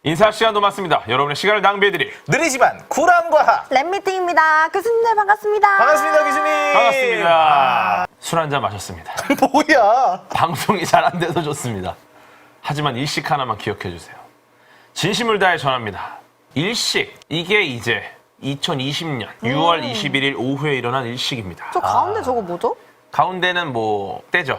인사 시간도 많습니다. 여러분의 시간을 낭비해드릴 느리지만 쿨한 과학. 랩미팅입니다. 교수님들 반갑습니다. 반갑습니다, 교수님. 반갑습니다. 술 한잔 마셨습니다. 뭐야? 방송이 잘 안 돼서 좋습니다. 하지만 일식 하나만 기억해 주세요. 진심을 다해 전합니다. 일식, 이게 이제 2020년 6월 21일 오후에 일어난 일식입니다. 저 가운데 저거 뭐죠? 가운데는 뭐 때죠.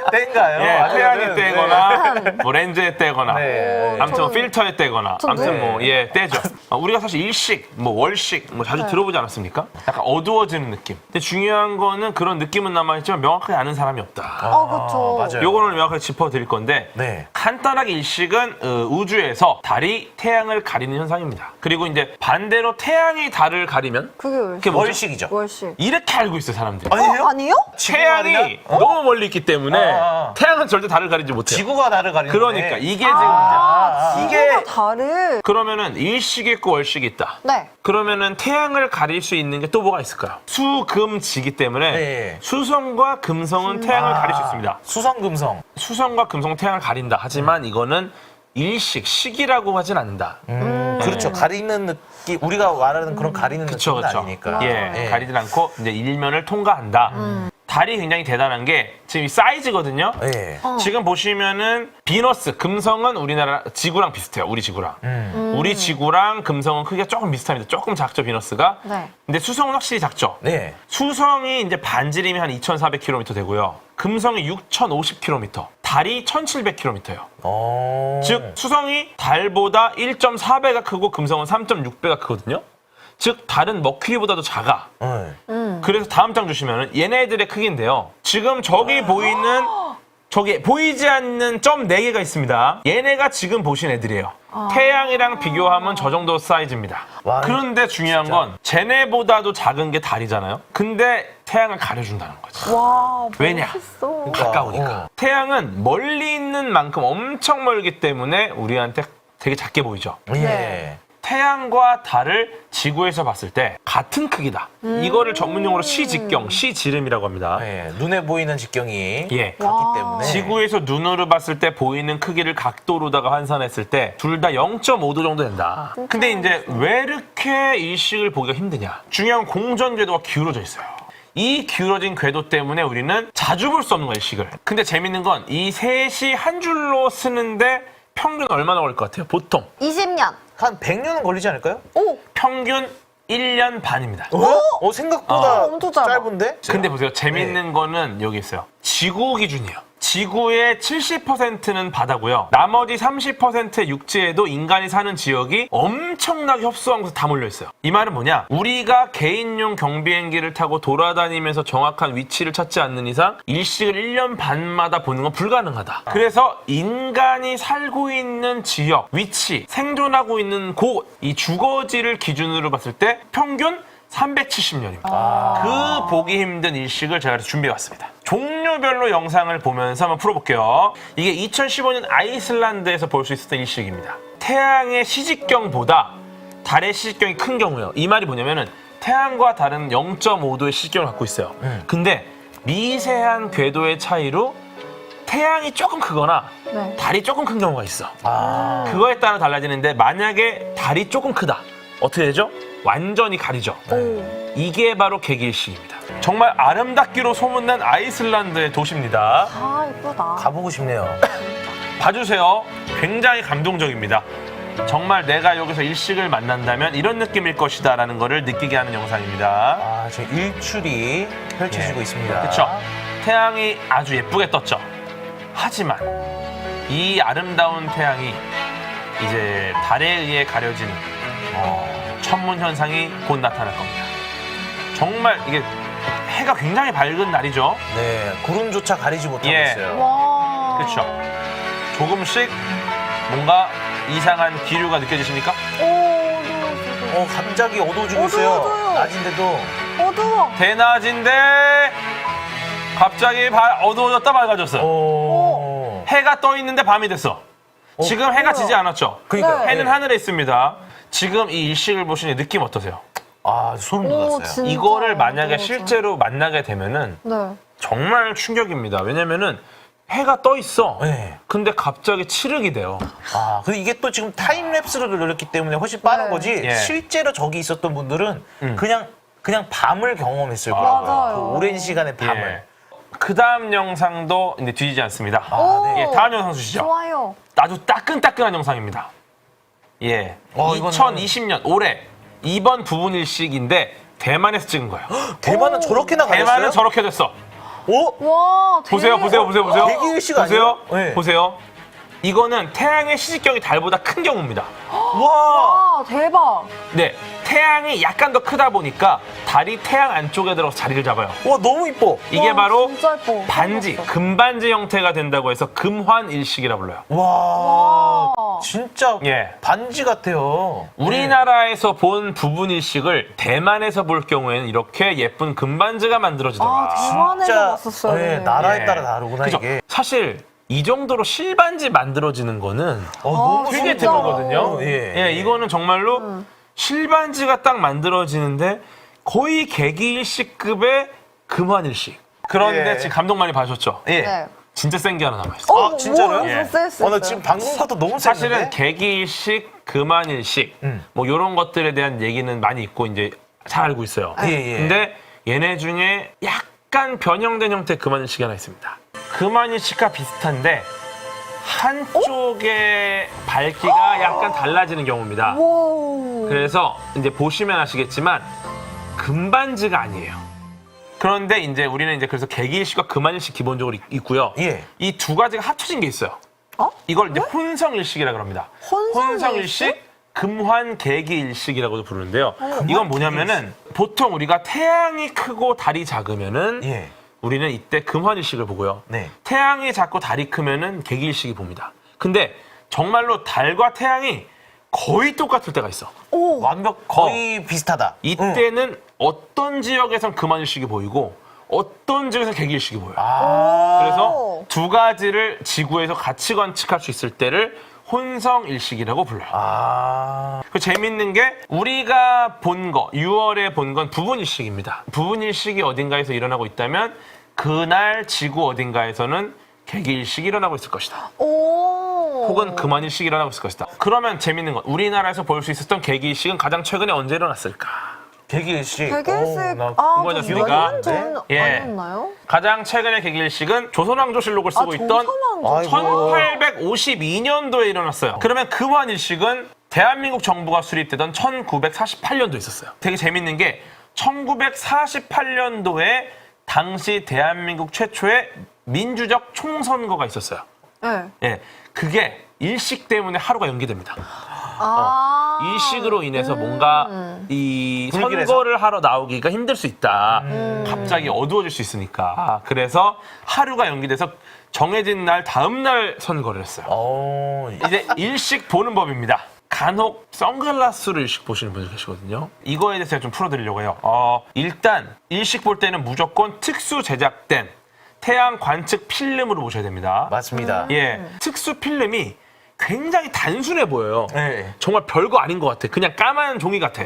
때인가요? 예, 태양이 때거나 뭐 렌즈에 때거나 네. 아무튼 뭐 저는- 필터에 때거나 저는- 아무튼 뭐 예 때죠. 우리가 사실 일식, 뭐 월식 뭐 자주 들어보지 않았습니까? 약간 어두워지는 느낌. 근데 중요한 거는 그런 느낌은 남아있지만 명확하게 아는 사람이 없다. 그렇죠. 맞아요. 요거를 명확하게 짚어드릴 건데 네. 간단하게 일식은 우주에서 달이 태양을 가리는 현상입니다. 그리고 이제 반대로 태양이 달을 가리면 그게 그게 뭐죠? 월식이죠. 월식. 이렇게 알고 있어요 사람들이. 아니에요? 아니요? 태양이 너무 멀리 있기 때문에 아. 태양은 절대 달을 가리지 못해요. 지구가 나를 가리는. 그러니까 이게 지금 문제야. 이게 달을. 그러면은 일식이 있고 월식이 있다. 네. 그러면은 태양을 가릴 수 있는 게 또 뭐가 있을까요? 수금지기 때문에 네. 수성과 금성은 태양을 가릴 수 있습니다. 수성금성. 수성과 금성 태양을 가린다. 하지만 이거는 일식, 식이라고 하진 않는다. 그렇죠. 가리는 느낌. 우리가 말하는 그런 가리는 그쵸, 느낌은 그쵸. 아니니까. 예, 예. 가리진 않고 이제 일면을 통과한다. 달이 굉장히 대단한 게 지금 이 사이즈거든요. 예. 지금 보시면은 비너스, 금성은 우리나라 지구랑 비슷해요. 우리 지구랑. 우리 지구랑 금성은 크기가 조금 비슷합니다. 조금 작죠, 비너스가. 네. 근데 수성은 확실히 작죠. 네. 수성이 이제 반지름이 한 2,400km 되고요. 금성이 6,050km, 달이 1,700km예요. 즉 수성이 달보다 1.4배가 크고 금성은 3.6배가 크거든요. 즉 달은 머큐리보다도 작아. 그래서 다음 장 주시면 얘네들의 크기인데요. 지금 저기 보이는 저기 보이지 않는 점 4개가 있습니다. 얘네가 지금 보신 애들이에요. 태양이랑 비교하면 저 정도 사이즈입니다. 와, 그런데 중요한 건 쟤네보다도 작은 게 달이잖아요. 근데 태양을 가려준다는 거지. 와. 왜냐? 멋있어. 가까우니까. 태양은 멀리 있는 만큼 엄청 멀기 때문에 우리한테 되게 작게 보이죠. 예. 네. 태양과 달을 지구에서 봤을 때 같은 크기다. 이거를 전문용어로 시직경, 시지름이라고 합니다. 예. 눈에 보이는 직경이 예. 같기 때문에. 지구에서 눈으로 봤을 때 보이는 크기를 각도로다가 환산했을 때 둘 다 0.5도 정도 된다. 근데 이제 왜 이렇게 일식을 보기가 힘드냐? 중요한 건 공전 궤도가 기울어져 있어요. 이 기울어진 궤도 때문에 우리는 자주 볼 수 없는 거예요, 일식을. 근데 재밌는 건 이 셋이 한 줄로 쓰는데 평균 얼마나 걸릴 것 같아요? 보통 20년. 한 100년은 걸리지 않을까요? 오. 평균 1년 반입니다. 생각보다 엄청 짧아. 짧은데? 근데 보세요. 재밌는 거는 여기 있어요. 지구 기준이에요. 지구의 70%는 바다고요. 나머지 30%의 육지에도 인간이 사는 지역이 엄청나게 협소한 곳에 다 몰려 있어요. 이 말은 뭐냐? 우리가 개인용 경비행기를 타고 돌아다니면서 정확한 위치를 찾지 않는 이상 일식을 1년 반마다 보는 건 불가능하다. 그래서 인간이 살고 있는 지역, 위치, 생존하고 있는 곳, 이 주거지를 기준으로 봤을 때 평균 370년입니다. 그 보기 힘든 일식을 제가 그래서 준비해왔습니다. 종류별로 영상을 보면서 한번 풀어볼게요. 이게 2015년 아이슬란드에서 볼 수 있었던 일식입니다. 태양의 시직경보다 달의 시직경이 큰 경우예요. 이 말이 뭐냐면은 태양과 달은 0.5도의 시직경을 갖고 있어요. 근데 미세한 궤도의 차이로 태양이 조금 크거나 네. 달이 조금 큰 경우가 있어. 그거에 따라 달라지는데 만약에 달이 조금 크다. 어떻게 되죠? 완전히 가리죠. 이게 바로 개기일식입니다. 정말 아름답기로 소문난 아이슬란드의 도시입니다. 아, 이쁘다. 가보고 싶네요. 봐주세요. 굉장히 감동적입니다. 정말 내가 여기서 일식을 만난다면 이런 느낌일 것이다 라는 거를 느끼게 하는 영상입니다. 아, 저 일출이 펼쳐지고 있습니다. 그렇죠. 태양이 아주 예쁘게 떴죠. 하지만 이 아름다운 태양이 이제 달에 의해 가려진 천문 현상이 곧 나타날 겁니다. 정말 이게 해가 굉장히 밝은 날이죠. 네, 구름조차 가리지 못하고 예. 있어요. 와. 그렇죠. 조금씩 뭔가 이상한 기류가 느껴지십니까? 오, 갑자기 어두워지고 있어요. 어두워져요. 낮인데도. 어두워. 대낮인데 갑자기 어두워졌다 밝아졌어. 해가 떠 있는데 밤이 됐어. 지금 해가 지지 않았죠? 그러니까 네. 해는 하늘에 있습니다. 지금 이 일식을 보시니 느낌 어떠세요? 아, 소름 오, 돋았어요. 진짜. 이거를 만약에 어두워져. 실제로 만나게 되면은 네. 정말 충격입니다. 왜냐면은 해가 떠 있어. 네. 근데 갑자기 칠흑이 돼요. 아, 근데 이게 또 지금 타임랩스를 늘렸기 때문에 훨씬 빠른 네. 거지. 예. 실제로 저기 있었던 분들은 그냥 밤을 경험했을 거예요. 맞아요. 그 오랜 시간의 밤을. 예. 그 다음 영상도 이제 뒤지지 않습니다. 아, 네. 예, 다음 영상 주시죠. 좋아요. 아주 따끈따끈한 영상입니다. 예. 이거는- 2020년 올해 이번 부분 일식인데 대만에서 찍은 거예요. 대만은 저렇게나 가렸어요? 대만은 저렇게 됐어. 오? 와, 되게... 보세요. 되게 일식 보세요. 아니에요? 네. 보세요. 이거는 태양의 시직경이 달보다 큰 경우입니다. 와. 와, 대박. 네. 태양이 약간 더 크다 보니까 달이 태양 안쪽에 들어서 자리를 잡아요. 와, 너무 이뻐. 이게 와, 바로 진짜 예뻐. 반지, 깜빡했어. 금반지 형태가 된다고 해서 금환일식이라 불러요. 와. 진짜 예. 반지 같아요. 우리나라에서 본 부분일식을 대만에서 볼 경우에는 이렇게 예쁜 금반지가 만들어지더라. 아, 대만에서 왔었어요. 네, 나라에 예. 따라 다르구나, 그죠? 이게. 사실 이 정도로 실반지 만들어지는 거는 너무 되게 진짜로. 드물거든요. 예. 예, 이거는 정말로 실반지가 딱 만들어지는데 거의 개기일식급의 금환일식. 그런데 예. 지금 감동 많이 받으셨죠? 예. 네. 진짜 센 게 하나 남아있어. 아, 진짜로요? 예. 나 지금 방금 것도 너무 사실은 셌는데? 개기일식, 금환일식 뭐 이런 것들에 대한 얘기는 많이 있고 이제 잘 알고 있어요. 예, 예. 근데 얘네 중에 약간 변형된 형태의 금환일식이 하나 있습니다. 금환일식과 비슷한데 한쪽의 밝기가 약간 달라지는 경우입니다. 와. 그래서 이제 보시면 아시겠지만 금반지가 아니에요. 그런데 이제 우리는 이제 그래서 개기일식과 금환일식 기본적으로 있고요. 예. 이 두 가지가 합쳐진 게 있어요. 어? 이걸 이제 혼성일식이라 그럽니다. 혼성일식, 금환 개기일식이라고도 부르는데요. 이건 뭐냐면은 보통 우리가 태양이 크고 달이 작으면은 예. 우리는 이때 금환일식을 보고요. 네. 태양이 작고 달이 크면은 개기일식이 봅니다. 근데 정말로 달과 태양이 거의 똑같을 때가 있어. 오. 거의 비슷하다. 이때는 어떤 지역에선 금환일식이 보이고 어떤 지역에선 개기일식이 보여요. 아. 그래서 두 가지를 지구에서 같이 관측할 수 있을 때를 혼성일식이라고 불러요. 아. 그 재밌는 게 우리가 본 거, 6월에 본 건 부분일식입니다. 부분일식이 어딘가에서 일어나고 있다면 그날 지구 어딘가에서는 개기일식이 일어나고 있을 것이다. 오. 혹은 금환일식이 일어나고 있을 것이다. 그러면 재밌는 건 우리나라에서 볼 수 있었던 개기일식은 가장 최근에 언제 일어났을까? 개기일식. 개기일식. 나 궁금하셨습니까? 몇 년 전 예. 아니었나요? 가장 최근의 개기일식은 조선왕조실록을 쓰고 있던 아이고. 1852년도에 일어났어요. 그러면 금환일식은 대한민국 정부가 수립되던 1948년도에 있었어요. 되게 재밌는 게 1948년도에 당시 대한민국 최초의 민주적 총선거가 있었어요. 네. 예, 그게 일식 때문에 하루가 연기됩니다. 아. 일식으로 인해서 뭔가 이 불길해서? 선거를 하러 나오기가 힘들 수 있다. 갑자기 어두워질 수 있으니까. 그래서 하루가 연기돼서 정해진 날 다음 날 선거를 했어요. 이제 일식 보는 법입니다. 간혹 선글라스로 일식 보시는 분들 계시거든요. 이거에 대해서 제가 좀 풀어드리려고 해요. 일단 일식 볼 때는 무조건 특수 제작된 태양 관측 필름으로 보셔야 됩니다. 맞습니다. 예, 특수 필름이 굉장히 단순해 보여요. 네. 정말 별거 아닌 것 같아. 그냥 까만 종이 같아.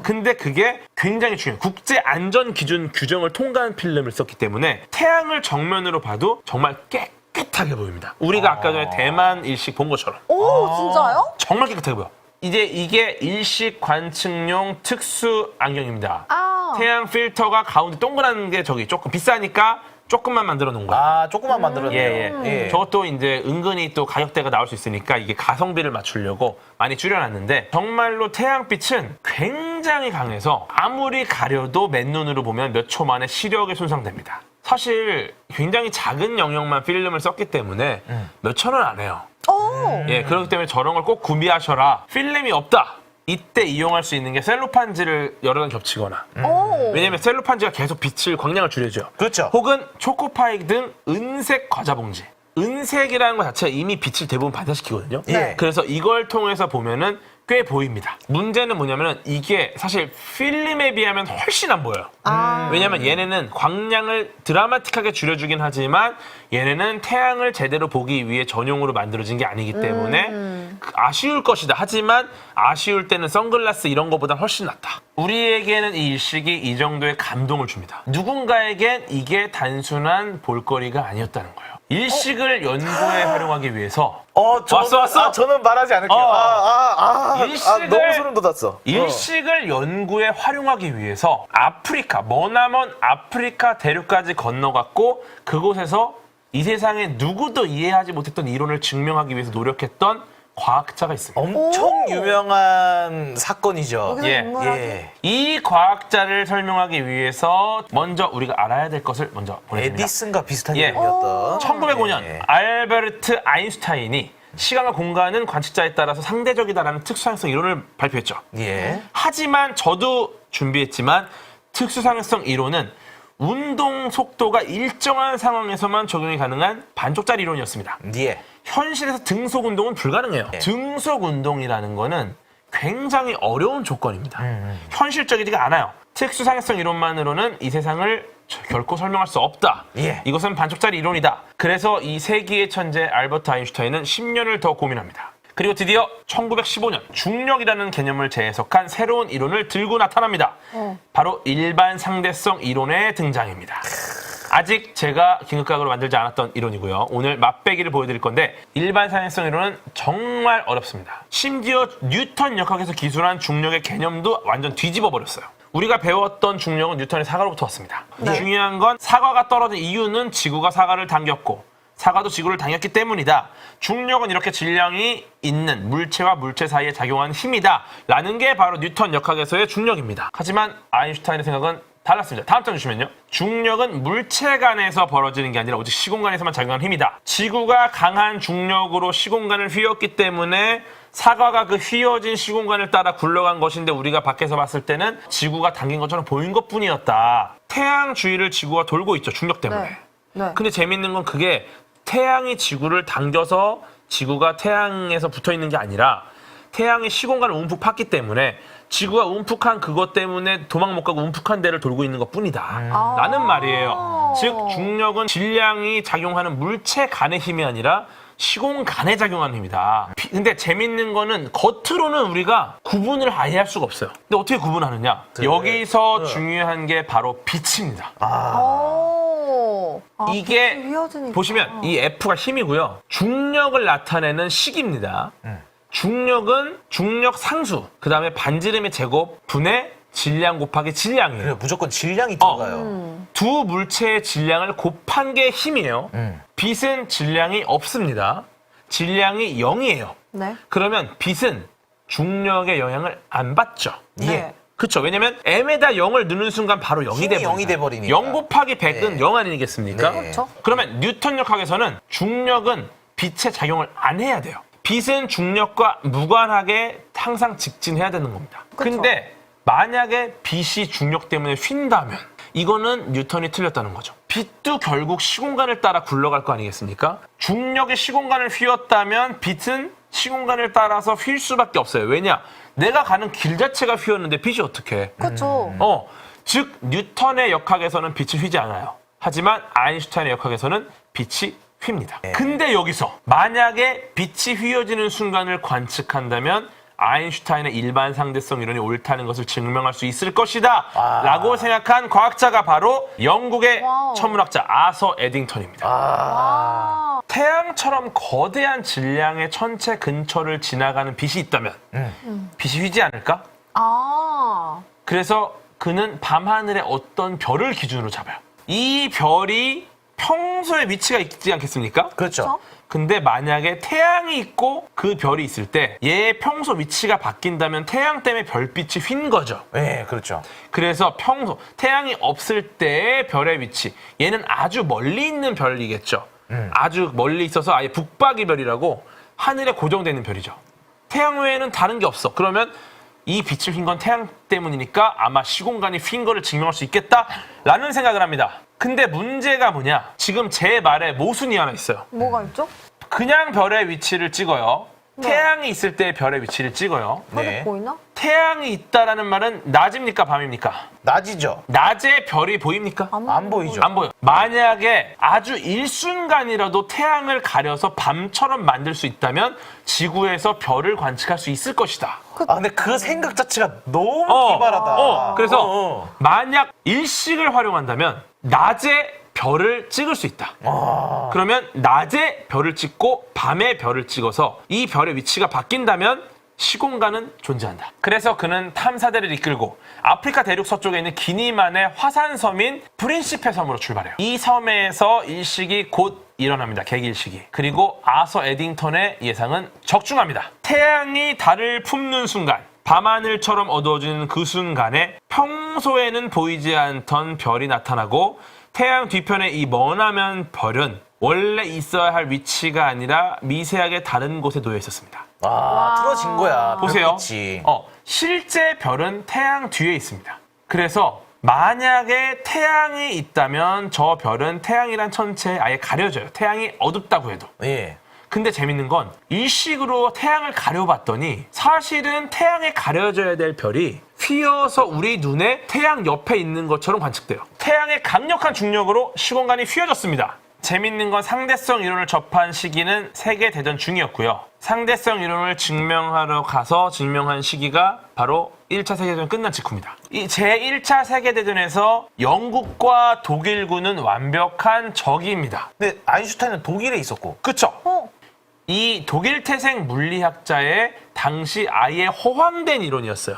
근데 그게 굉장히 중요해요. 국제 안전 기준 규정을 통과한 필름을 썼기 때문에 태양을 정면으로 봐도 정말 깨끗하게 보입니다. 우리가 아까 전에 대만 일식 본 것처럼 오, 진짜요? 정말 깨끗하게 보여. 이제 이게 일식 관측용 특수 안경입니다. 아. 태양 필터가 가운데 동그란 게 저기 조금 비싸니까 조금만 만들어 놓은 거예요. 아, 조금만 만들었네요. 예. 저것도 이제 은근히 또 가격대가 나올 수 있으니까 이게 가성비를 맞추려고 많이 줄여놨는데 정말로 태양빛은 굉장히 강해서 아무리 가려도 맨눈으로 보면 몇 초 만에 시력에 손상됩니다. 사실 굉장히 작은 영역만 필름을 썼기 때문에 몇 천 원 안 해요. 오. 예, 그렇기 때문에 저런 걸 꼭 구비하셔라. 필름이 없다. 이때 이용할 수 있는 게 셀로판지를 여러 장 겹치거나. 오. 왜냐면 셀로판지가 계속 빛을 광량을 줄여줘요. 그렇죠. 혹은 초코파이 등 은색 과자 봉지. 은색이라는 것 자체가 이미 빛을 대부분 반사시키거든요. 예. 그래서 이걸 통해서 보면은 꽤 보입니다. 문제는 뭐냐면은 이게 사실 필름에 비하면 훨씬 안 보여요. 아. 왜냐면 얘네는 광량을 드라마틱하게 줄여주긴 하지만 얘네는 태양을 제대로 보기 위해 전용으로 만들어진 게 아니기 때문에 아쉬울 것이다. 하지만 아쉬울 때는 선글라스 이런 거보다 훨씬 낫다. 우리에게는 이 일식이 이 정도의 감동을 줍니다. 누군가에겐 이게 단순한 볼거리가 아니었다는 거예요. 일식을 연구에 활용하기 위해서 저는, 왔어? 저는 말하지 않을게요. 일식을- 너무 소름 돋았어. 일식을 연구에 활용하기 위해서 아프리카, 머나먼 아프리카 대륙까지 건너갔고 그곳에서 이 세상에 누구도 이해하지 못했던 이론을 증명하기 위해서 노력했던 과학자가 있습니다. 엄청 유명한 사건이죠. 여기서 예, 인물하게. 예. 이 과학자를 설명하기 위해서 먼저 우리가 알아야 될 것을 먼저 보내드립니다. 에디슨과 비슷한 예. 이름이었던. 1905년 예. 알베르트 아인슈타인이 시간과 공간은 관측자에 따라서 상대적이다라는 특수상성 이론을 발표했죠. 예. 하지만 저도 준비했지만 특수상성 이론은 운동 속도가 일정한 상황에서만 적용이 가능한 반쪽짜리 이론이었습니다. 예. 현실에서 등속 운동은 불가능해요. 네. 등속 운동이라는 거는 굉장히 어려운 조건입니다. 현실적이지가 않아요. 특수상성 이론만으로는 이 세상을 결코 설명할 수 없다. 예. 이것은 반쪽짜리 이론이다. 그래서 이 세기의 천재 알버트 아인슈타인은 10년을 더 고민합니다. 그리고 드디어 1915년 중력이라는 개념을 재해석한 새로운 이론을 들고 나타납니다. 바로 일반 상대성 이론의 등장입니다. 아직 제가 긴급각으로 만들지 않았던 이론이고요. 오늘 맛배기를 보여드릴 건데 일반 상대성 이론은 정말 어렵습니다. 심지어 뉴턴 역학에서 기술한 중력의 개념도 완전 뒤집어 버렸어요. 우리가 배웠던 중력은 뉴턴의 사과로부터 왔습니다. 중요한 건 사과가 떨어진 이유는 지구가 사과를 당겼고 사과도 지구를 당겼기 때문이다. 중력은 이렇게 질량이 있는 물체와 물체 사이에 작용하는 힘이다. 라는 게 바로 뉴턴 역학에서의 중력입니다. 하지만 아인슈타인의 생각은 달랐습니다. 다음 장 주시면요. 중력은 물체 간에서 벌어지는 게 아니라 오직 시공간에서만 작용하는 힘이다. 지구가 강한 중력으로 시공간을 휘었기 때문에 사과가 그 휘어진 시공간을 따라 굴러간 것인데 우리가 밖에서 봤을 때는 지구가 당긴 것처럼 보인 것뿐이었다. 태양 주위를 지구가 돌고 있죠. 중력 때문에. 네. 네. 근데 재밌는 건 그게 태양이 지구를 당겨서 지구가 태양에서 붙어 있는 게 아니라 태양이 시공간을 움푹 팠기 때문에 지구가 움푹한 그것 때문에 도망 못 가고 움푹한 데를 돌고 있는 것뿐이다. 라는 말이에요. 즉 중력은 질량이 작용하는 물체 간의 힘이 아니라 시공간에 작용하는 힘이다. 근데 재밌는 거는 겉으로는 우리가 구분을 아예 할 수가 없어요. 근데 어떻게 구분하느냐? 여기서 중요한 게 바로 빛입니다. 이게 빛이 휘어지니까. 보시면 이 F가 힘이고요. 중력을 나타내는 식입니다. 중력은 중력 상수, 그 다음에 반지름의 제곱 분의 질량 곱하기 질량이에요. 그래, 무조건 질량이 들어가요. 두 물체의 질량을 곱한 게 힘이에요. 빛은 질량이 없습니다. 질량이 0이에요. 네. 그러면 빛은 중력의 영향을 안 받죠. 네. 그렇죠. 왜냐면 m에다 0을 넣는 순간 바로 0이 힘이 돼버리니까. 0이 돼버리니까. 0 곱하기 100은 네. 0 아니겠습니까? 네. 그렇죠. 그러면 뉴턴 역학에서는 중력은 빛의 작용을 안 해야 돼요. 빛은 중력과 무관하게 항상 직진해야 되는 겁니다. 그쵸. 근데 만약에 빛이 중력 때문에 휜다면 이거는 뉴턴이 틀렸다는 거죠. 빛도 결국 시공간을 따라 굴러갈 거 아니겠습니까? 중력의 시공간을 휘었다면 빛은 시공간을 따라서 휠 수밖에 없어요. 왜냐? 내가 가는 길 자체가 휘었는데 빛이 어떻게 해? 그렇죠. 즉 뉴턴의 역학에서는 빛이 휘지 않아요. 하지만 아인슈타인의 역학에서는 빛이 휩니다. 근데 여기서 만약에 빛이 휘어지는 순간을 관측한다면 아인슈타인의 일반 상대성 이론이 옳다는 것을 증명할 수 있을 것이다 라고 생각한 과학자가 바로 영국의 와우. 천문학자 아서 에딩턴입니다. 태양처럼 거대한 질량의 천체 근처를 지나가는 빛이 있다면 빛이 휘지 않을까? 그래서 그는 밤하늘의 어떤 별을 기준으로 잡아요. 이 별이 평소에 위치가 있지 않겠습니까? 그렇죠. 근데 만약에 태양이 있고 그 별이 있을 때 얘의 평소 위치가 바뀐다면 태양 때문에 별빛이 휜 거죠. 네, 그렇죠. 그래서 평소 태양이 없을 때의 별의 위치 얘는 아주 멀리 있는 별이겠죠. 아주 멀리 있어서 아예 북박이 별이라고 하늘에 고정되어 있는 별이죠. 태양 외에는 다른 게 없어. 그러면 이 빛을 휜 건 태양 때문이니까 아마 시공간이 휜 거를 증명할 수 있겠다라는 생각을 합니다. 근데 문제가 뭐냐? 지금 제 말에 모순이 하나 있어요. 뭐가 있죠? 그냥 별의 위치를 찍어요. 네. 태양이 있을 때 별의 위치를 찍어요. 별이 네. 보이나? 태양이 있다라는 말은 낮입니까 밤입니까? 낮이죠. 낮에 별이 보입니까? 안 보이죠. 안 보여. 만약에 아주 일순간이라도 태양을 가려서 밤처럼 만들 수 있다면 지구에서 별을 관측할 수 있을 것이다. 근데 그 생각 자체가 너무 기발하다. 그래서 만약 일식을 활용한다면 낮에 별을 찍을 수 있다. 아. 그러면 낮에 별을 찍고 밤에 별을 찍어서 이 별의 위치가 바뀐다면 시공간은 존재한다. 그래서 그는 탐사대를 이끌고 아프리카 대륙 서쪽에 있는 기니만의 화산섬인 프린시페 섬으로 출발해요. 이 섬에서 일식이 곧 일어납니다. 개기일식이. 그리고 아서 에딩턴의 예상은 적중합니다. 태양이 달을 품는 순간, 밤하늘처럼 어두워지는 그 순간에 평소에는 보이지 않던 별이 나타나고 태양 뒤편의 이 머나먼 별은 원래 있어야 할 위치가 아니라 미세하게 다른 곳에 놓여 있었습니다. 와, 틀어진 거야. 보세요. 별빛이. 실제 별은 태양 뒤에 있습니다. 그래서 만약에 태양이 있다면 저 별은 태양이란 천체에 아예 가려져요. 태양이 어둡다고 해도. 예. 근데 재밌는 건 일식으로 태양을 가려봤더니 사실은 태양에 가려져야 될 별이 휘어서 우리 눈에 태양 옆에 있는 것처럼 관측돼요. 태양의 강력한 중력으로 시공간이 휘어졌습니다. 재밌는 건 상대성 이론을 접한 시기는 세계대전 중이었고요. 상대성 이론을 증명하러 가서 증명한 시기가 바로 1차 세계대전 끝난 직후입니다. 이 제1차 세계대전에서 영국과 독일군은 완벽한 적입니다. 근데 아인슈타인은 독일에 있었고. 그쵸? 어. 이 독일 태생 물리학자의 당시 아예 허황된 이론이었어요.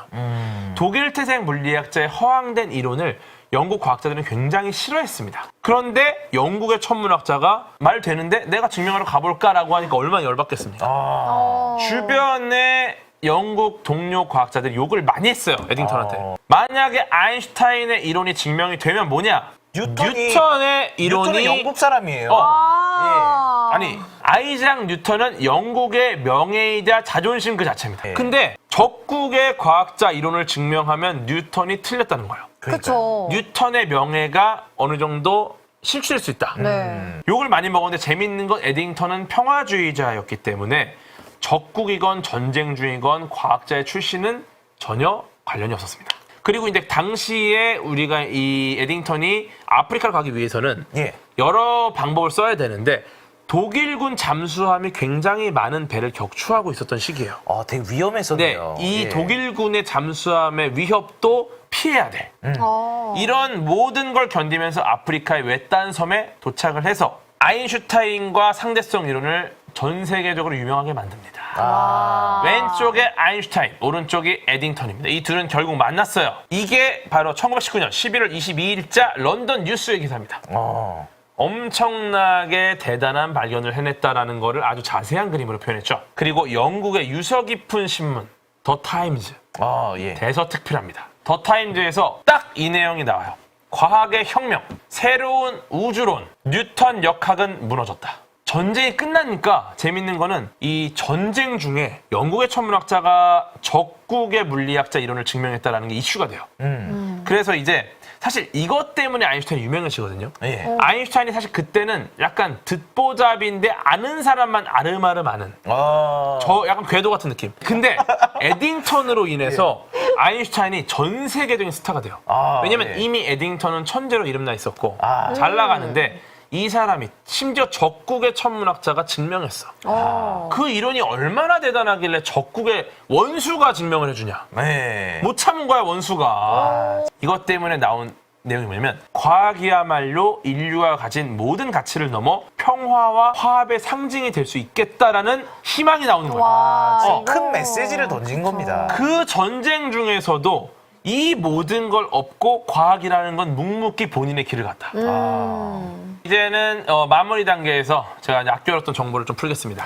독일 태생 물리학자의 허황된 이론을 영국 과학자들은 굉장히 싫어했습니다. 그런데 영국의 천문학자가 말 되는데 내가 증명하러 가볼까라고 하니까 얼마나 열받겠습니까? 주변에 영국 동료 과학자들이 욕을 많이 했어요. 에딩턴한테. 만약에 아인슈타인의 이론이 증명이 되면 뭐냐? 뉴턴의 이론이 뉴턴은 영국 사람이에요. 아니 아이작 뉴턴은 영국의 명예이자 자존심 그 자체입니다. 예. 근데 적국의 과학자 이론을 증명하면 뉴턴이 틀렸다는 거예요. 그쵸. 뉴턴의 명예가 어느 정도 실추될 수 있다. 네. 욕을 많이 먹었는데 재밌는 건 에딩턴은 평화주의자였기 때문에 적국이건 전쟁 중이건 과학자의 출신은 전혀 관련이 없었습니다. 그리고 이제 당시에 우리가 이 에딩턴이 아프리카를 가기 위해서는 예. 여러 방법을 써야 되는데 독일군 잠수함이 굉장히 많은 배를 격추하고 있었던 시기예요. 되게 네, 위험했었네요. 이 예. 독일군의 잠수함의 위협도 피해야 돼. 이런 모든 걸 견디면서 아프리카의 외딴 섬에 도착을 해서 아인슈타인과 상대성 이론을 전 세계적으로 유명하게 만듭니다. 왼쪽에 아인슈타인, 오른쪽이 에딩턴입니다. 이 둘은 결국 만났어요. 이게 바로 1919년 11월 22일자 런던 뉴스의 기사입니다. 엄청나게 대단한 발견을 해냈다라는 거를 아주 자세한 그림으로 표현했죠. 그리고 영국의 유서 깊은 신문 더 타임즈 예. 대서특필합니다. 더 타임즈에서 딱 이 내용이 나와요. 과학의 혁명, 새로운 우주론, 뉴턴 역학은 무너졌다. 전쟁이 끝나니까 재밌는 거는 이 전쟁 중에 영국의 천문학자가 적국의 물리학자 이론을 증명했다라는 게 이슈가 돼요. 그래서 이제 사실 이것 때문에 아인슈타인이 유명해지거든요. 예. 아인슈타인이 사실 그때는 약간 듣보잡인데 아는 사람만 아름아름 아는 저 약간 궤도 같은 느낌. 근데 에딩턴으로 인해서 아인슈타인이 전 세계적인 스타가 돼요. 왜냐면 예. 이미 에딩턴은 천재로 이름나 있었고 잘 나가는데 이 사람이 심지어 적국의 천문학자가 증명했어. 그 이론이 얼마나 대단하길래 적국의 원수가 증명을 해주냐. 네. 못 참은 거야 원수가. 이것 때문에 나온 내용이 뭐냐면 과학이야말로 인류가 가진 모든 가치를 넘어 평화와 화합의 상징이 될 수 있겠다라는 희망이 나오는 거예요. 와, 큰 메시지를 던진 겁니다. 그 전쟁 중에서도 이 모든 걸 업고 과학이라는 건 묵묵히 본인의 길을 갔다. 이제는 마무리 단계에서 제가 이제 아껴뒀던 정보를 좀 풀겠습니다.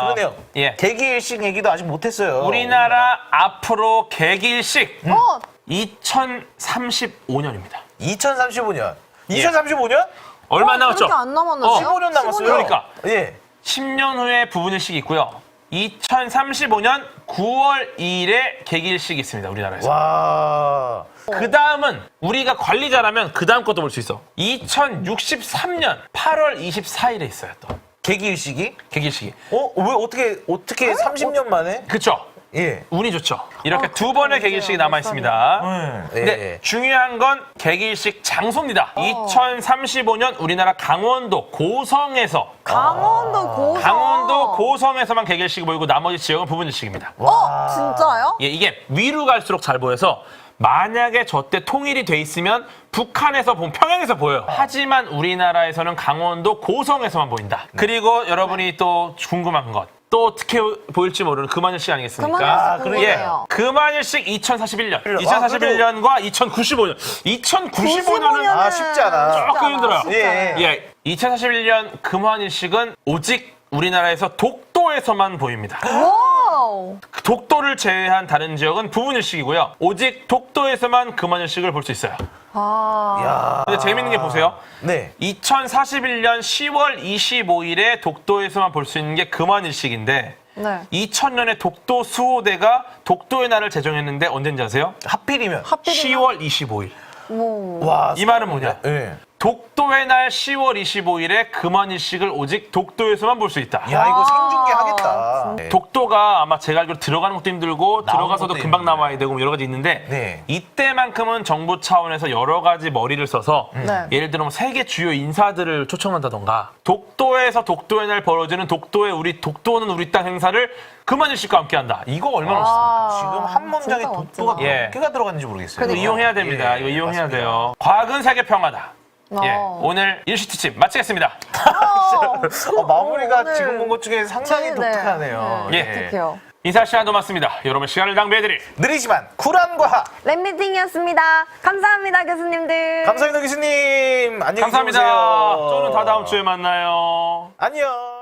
그러네요. 예. 개기일식 얘기도 아직 못했어요. 우리나라 앞으로 개기일식 2035년입니다. 2035년. 2035년? 얼마 남았죠? 그렇게 안 남았는데요? 15년 남았어요. 그러니까. 예. 10년 후에 부분일식이 있고요. 2035년 9월 2일에 개기일식이 있습니다. 우리나라에서. 와. 그 다음은 우리가 관리자라면 그 다음 것도 볼 수 있어. 2063년 8월 24일에 있어요. 또 개기일식이? 개기일식이. 왜 어떻게 30년 만에? 그쵸? 예. 운이 좋죠. 이렇게 두 번의 개기일식이 남아 있습니다. 근데 예. 중요한 건 개기일식 장소입니다. 2035년 우리나라 강원도 고성에서 강원도 고성에서만 개기일식이 보이고 나머지 지역은 부분일식입니다. 진짜요? 예, 이게 위로 갈수록 잘 보여서 만약에 저 때 통일이 돼 있으면 북한에서 보면 평양에서 보여요. 하지만 우리나라에서는 강원도 고성에서만 보인다. 그리고 여러분이 또 궁금한 것. 또 어떻게 보일지 모르는 금한일식 아니겠습니까? 금한일식 그러게. 궁금해요. 금한일식 2041년. 2041년과 2095년. 2095년은 아, 쉽지 않아. 조금 힘들어요. 예. 예, 2041년 금환일식은 오직 우리나라에서 독도에서만 보입니다. 와우. 그 독도를 제외한 다른 지역은 부분일식이고요. 오직 독도에서만 금환일식을 볼 수 있어요. 아. 근데 재밌는 게 보세요. 네. 2041년 10월 25일에 독도에서만 볼 수 있는 게 금환일식인데 네. 2000년에 독도 수호대가 독도의 날을 제정했는데 언젠지 아세요? 하필이면. 하필이면. 10월 25일. 오. 와. 이 말은 뭐냐? 예. 독도의 날 10월 25일에 금환일식을 오직 독도에서만 볼 수 있다. 야, 이거 와, 생중계 하겠다. 네. 독도가 아마 제가 알기로 들어가는 것도 힘들고 나오는 들어가서도 것도 금방 힘들어요. 나와야 되고 여러 가지 있는데 네. 이때만큼은 정부 차원에서 여러 가지 머리를 써서 네. 예를 들어 뭐 세계 주요 인사들을 초청한다던가 독도에서 독도의 날 벌어지는 독도는 우리 땅 행사를 금환일식과 함께한다. 이거 얼마나 멋있습니까? 아, 지금 한 문장에 진짜 독도가 멋지다. 예. 몇 개가 들어갔는지 모르겠어요. 이거 이용해야 됩니다. 예, 이거 이용해야 맞습니다. 돼요. 과학은 세계 평화다. 예, 어. 오늘 일시 특집 마치겠습니다. 마무리가 오늘 지금 본 것 중에 상당히 네, 독특하네요. 네. 예. 어떡해요. 인사 시간도 많습니다. 여러분 시간을 낭비해드릴 느리지만 쿨한 과학. 랩미팅이었습니다. 감사합니다, 교수님들. 감사합니다, 교수님. 안녕히 감사합니다. 계세요. 저는 다 다음 주에 만나요. 안녕.